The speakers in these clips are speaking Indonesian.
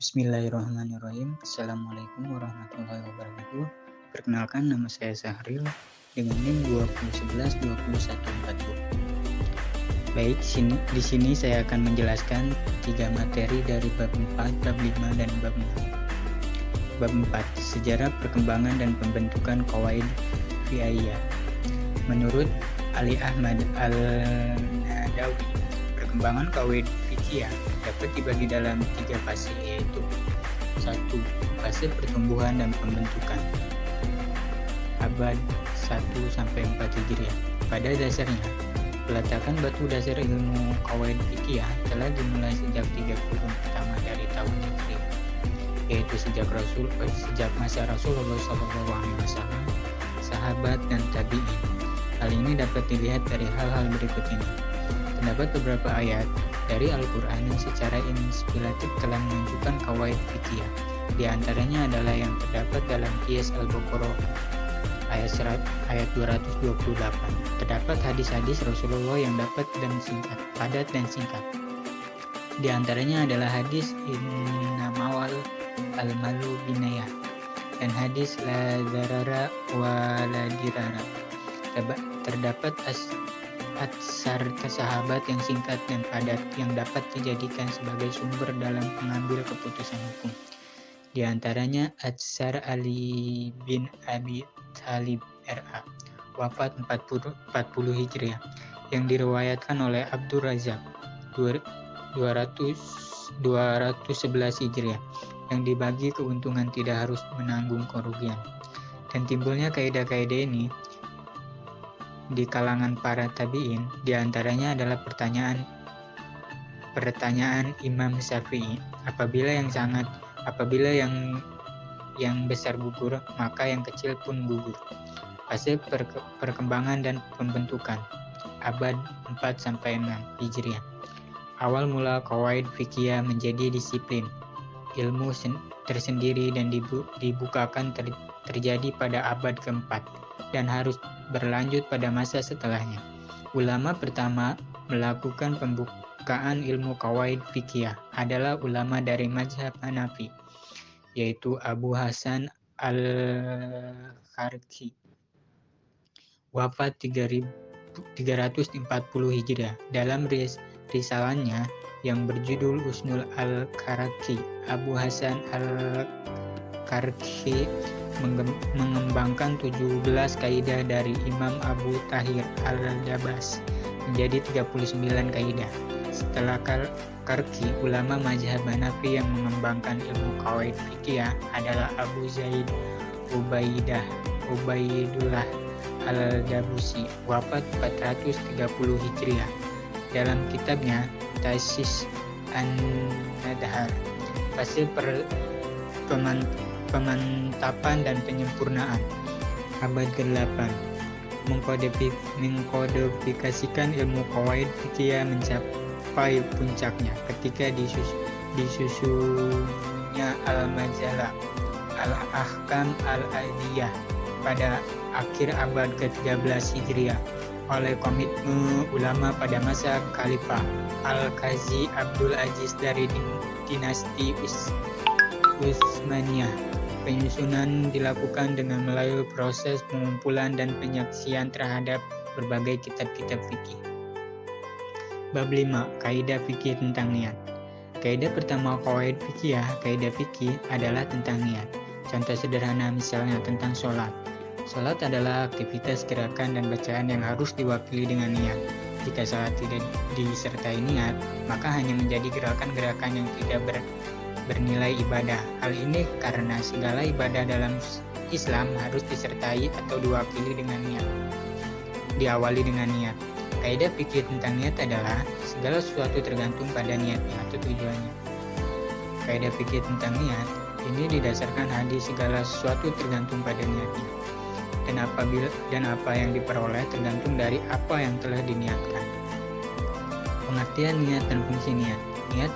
Bismillahirrahmanirrahim. Assalamualaikum warahmatullahi wabarakatuh. Perkenalkan, nama saya Sahril dengan NIM 2011-2140. Baik, di sini saya akan menjelaskan 3 materi dari bab 4, bab 5, dan bab 6. Bab 4, sejarah perkembangan dan pembentukan qawaid fiqhiyah. Menurut Ali Ahmad Al-Nadawi, perkembangan qawaid fiqhiyah dapat dibagi dalam 3 fase, yaitu 1. Fase pertumbuhan dan pembentukan abad 1-4 Hijriah. Pada dasarnya, peletakan batu dasar ilmu qawaid fiqhiyah telah dimulai sejak 3 kurun pertama dari tahun Hijriah, yaitu sejak masa Rasulullah SAW, sahabat dan tabi'in. Hal ini dapat dilihat dari hal-hal berikut ini. Terdapat beberapa ayat dari Al-Quran yang secara inspiratif telah menunjukkan qawaid fiqhiyah. Di antaranya adalah yang terdapat dalam Qiyas Al-Baqarah ayat 228. Terdapat hadis-hadis Rasulullah yang dapat dan singkat, padat dan singkat. Di antaranya adalah hadis innamawal al-malu binayah dan hadis la zarara wa la dirara. Terdapat atsar sahabat yang singkat dan padat yang dapat dijadikan sebagai sumber dalam mengambil keputusan hukum. Di antaranya atsar Ali bin Abi Thalib RA, wafat 40 Hijriah, yang diriwayatkan oleh Abdur Razak 211 Hijriah, yang dibagi keuntungan tidak harus menanggung kerugian. Dan timbulnya kaidah-kaidah ini di kalangan para tabi'in, di antaranya adalah pertanyaan Imam Syafi'i, apabila yang besar gugur, maka yang kecil pun gugur. Fase perkembangan dan pembentukan abad 4-6 Hijriah. Awal mula qawaid fiqhiyah menjadi disiplin ilmu tersendiri dan dibukakan terjadi pada abad keempat dan harus berlanjut pada masa setelahnya. Ulama pertama melakukan pembukaan ilmu qawaid fiqhiyah adalah ulama dari mazhab Hanafi, yaitu Abu Hasan Al-Kharki, wafat 340 Hijriah. Dalam risalahnya yang berjudul Usnul Al-Kharki, Abu Hasan Al-Kharki mengembangkan 17 kaidah dari Imam Abu Tahir Al-Dabas menjadi 39 kaidah. Setelah Kharki, ulama mazhab Hanafi yang mengembangkan ilmu qawaid fiqhiyah adalah Abu Zaid Ubaidullah Al-Dabusi, wafat 430 Hijriah. Dalam kitabnya Tasis An-Nadhar, fase pemantapan dan penyempurnaan abad ke-8, mengkodifikasikan ilmu qawaid fiqhiyah mencapai puncaknya ketika disusunnya Al-Majalah Al-Ahkam Al-Adiyah pada akhir abad ke-13 Hijriah oleh komitmen ulama pada masa Khalifah Al-Qazi Abdul Aziz dari dinasti Utsmaniyah. Penyusunan dilakukan dengan melalui proses pengumpulan dan penyaksian terhadap berbagai kitab-kitab fikih. Bab 5. Kaidah fikih tentang niat. Kaidah pertama qawaid fiqhiyah, kaidah fikih adalah tentang niat. Contoh sederhana misalnya tentang sholat. Sholat adalah aktivitas gerakan dan bacaan yang harus diwakili dengan niat. Jika sholat tidak disertai niat, maka hanya menjadi gerakan-gerakan yang tidak bernilai ibadah. Hal ini karena segala ibadah dalam Islam harus disertai atau diwakili dengan niat. Diawali dengan niat. Kaidah fikih tentang niat adalah segala sesuatu tergantung pada niatnya atau tujuannya. Kaidah fikih tentang niat ini didasarkan hadis segala sesuatu tergantung pada niatnya. Dan apa yang diperoleh tergantung dari apa yang telah diniatkan. Pengertian niat dan fungsi niat. Niat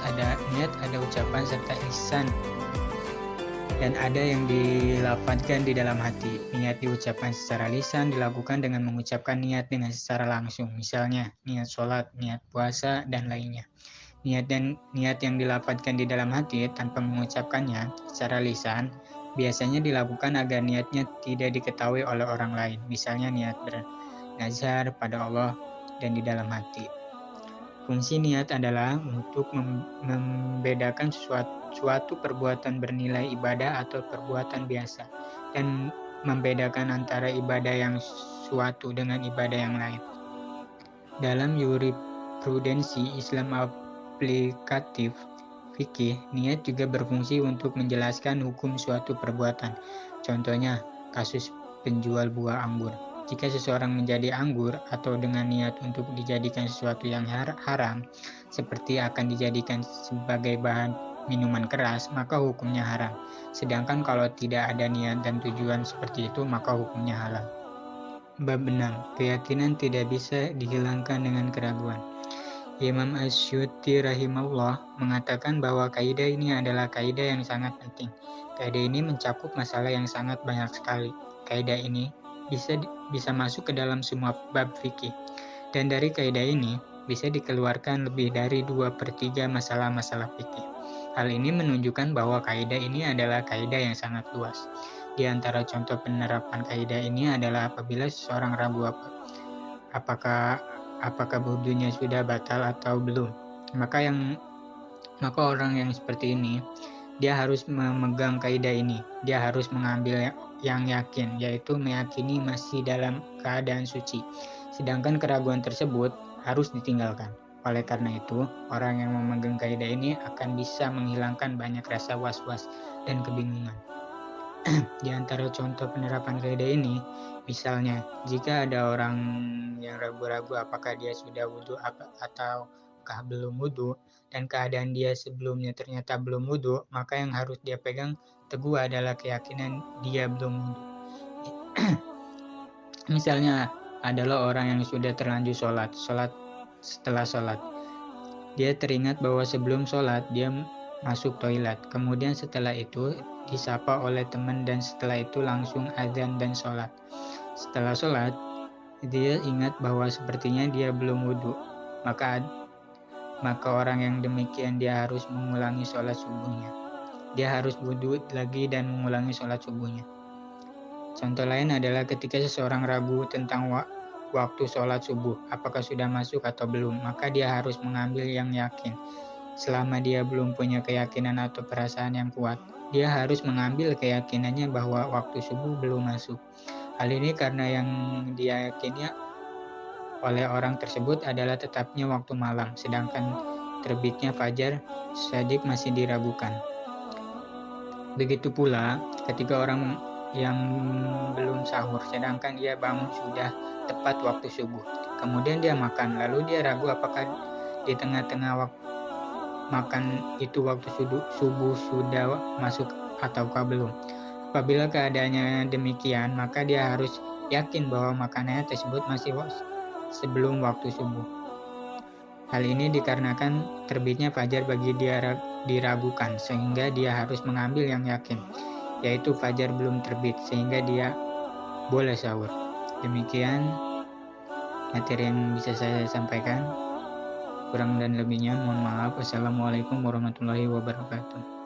ada ucapan serta lisan, dan ada yang dilafadzkan di dalam hati. Niat diucapkan secara lisan dilakukan dengan mengucapkan niat dengan secara langsung, misalnya niat sholat, niat puasa, dan lainnya. Niat yang dilafadzkan di dalam hati tanpa mengucapkannya secara lisan biasanya dilakukan agar niatnya tidak diketahui oleh orang lain. Misalnya niat bernazar pada Allah dan di dalam hati. Fungsi niat adalah untuk membedakan suatu perbuatan bernilai ibadah atau perbuatan biasa, dan membedakan antara ibadah yang suatu dengan ibadah yang lain. Dalam jurisprudensi Islam aplikatif fikih, niat juga berfungsi untuk menjelaskan hukum suatu perbuatan. Contohnya, kasus penjual buah anggur. Jika seseorang menjadi anggur atau dengan niat untuk dijadikan sesuatu yang haram, seperti akan dijadikan sebagai bahan minuman keras, maka hukumnya haram. Sedangkan kalau tidak ada niat dan tujuan seperti itu, maka hukumnya halal. Bab 6. Keyakinan tidak bisa dihilangkan dengan keraguan. Imam Asy'uti rahimahullah mengatakan bahwa kaidah ini adalah kaidah yang sangat penting. Kaidah ini mencakup masalah yang sangat banyak sekali. Kaidah ini bisa masuk ke dalam semua bab fikih. Dan dari kaidah ini bisa dikeluarkan lebih dari 2/3 masalah-masalah fikih. Hal ini menunjukkan bahwa kaidah ini adalah kaidah yang sangat luas. Di antara contoh penerapan kaidah ini adalah apabila seseorang ragu apakah wudunya sudah batal atau belum. Maka orang yang seperti ini dia harus memegang kaidah ini. Dia harus mengambil yang yakin, yaitu meyakini masih dalam keadaan suci. Sedangkan keraguan tersebut harus ditinggalkan. Oleh karena itu, orang yang memegang kaidah ini akan bisa menghilangkan banyak rasa was-was dan kebingungan. Di antara contoh penerapan kaidah ini, misalnya, jika ada orang yang ragu-ragu apakah dia sudah wudhu ataukah belum wudhu, dan keadaan dia sebelumnya ternyata belum wudhu, maka yang harus dia pegang teguh adalah keyakinan dia belum wudhu. Misalnya, adalah orang yang sudah terlanjur sholat setelah sholat. Dia teringat bahwa sebelum sholat, dia masuk toilet. Kemudian setelah itu disapa oleh teman dan setelah itu langsung azan dan sholat. Setelah sholat, dia ingat bahwa sepertinya dia belum wudhu. Maka orang yang demikian dia harus mengulangi sholat subuhnya. Dia harus wudhu lagi dan mengulangi sholat subuhnya. Contoh lain adalah ketika seseorang ragu tentang waktu sholat subuh, apakah sudah masuk atau belum, maka dia harus mengambil yang yakin. Selama dia belum punya keyakinan atau perasaan yang kuat, dia harus mengambil keyakinannya bahwa waktu subuh belum masuk. Hal ini karena yang dia yakini oleh orang tersebut adalah tetapnya waktu malam, sedangkan terbitnya fajar shadiq masih diragukan. Begitu pula ketika orang yang belum sahur, sedangkan dia bangun sudah tepat waktu subuh. Kemudian dia makan, lalu dia ragu apakah di tengah-tengah waktu makan itu waktu subuh sudah masuk ataukah belum. Apabila keadaannya demikian, maka dia harus yakin bahwa makanannya tersebut masih sebelum waktu subuh. Hal ini dikarenakan terbitnya fajar bagi dia diragukan, sehingga dia harus mengambil yang yakin, yaitu fajar belum terbit, sehingga dia boleh sahur. Demikian materi yang bisa saya sampaikan. Kurang dan lebihnya mohon maaf. Wassalamualaikum warahmatullahi wabarakatuh.